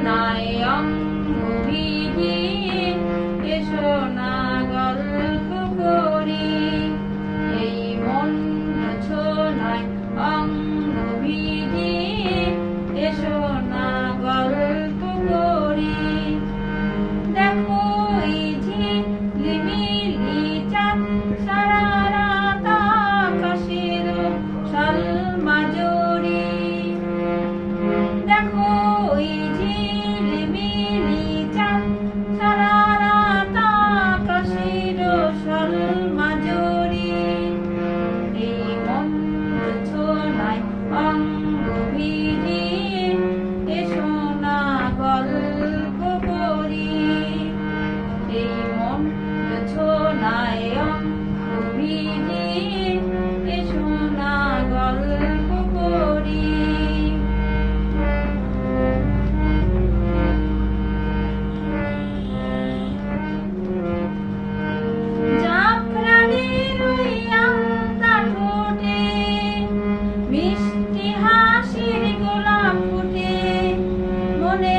নাই অঙ্গ ভিজে, এসো না গল্প করি। এই মন ছোনায় অঙ্গ ভিজে, এসো না গল্প করি। দেখো এই ঝিলিমিলি চাঁদ, সারা রাত আকাশের সালমাজরি। দেখো এই ঝিলিমিলি চাঁদ, সারা রাত আকাশের সালমাজরি। এই মন ছোনায় অঙ্গ ভিজে, এসো না গল্প করি। এই মন ছোনায় অঙ্গ ভিজে, এসো না গল্প করি। জাফরানের ওই আমতা ঠোঁটে মিষ্টি হাসির গোলাপ ফুটে, মনে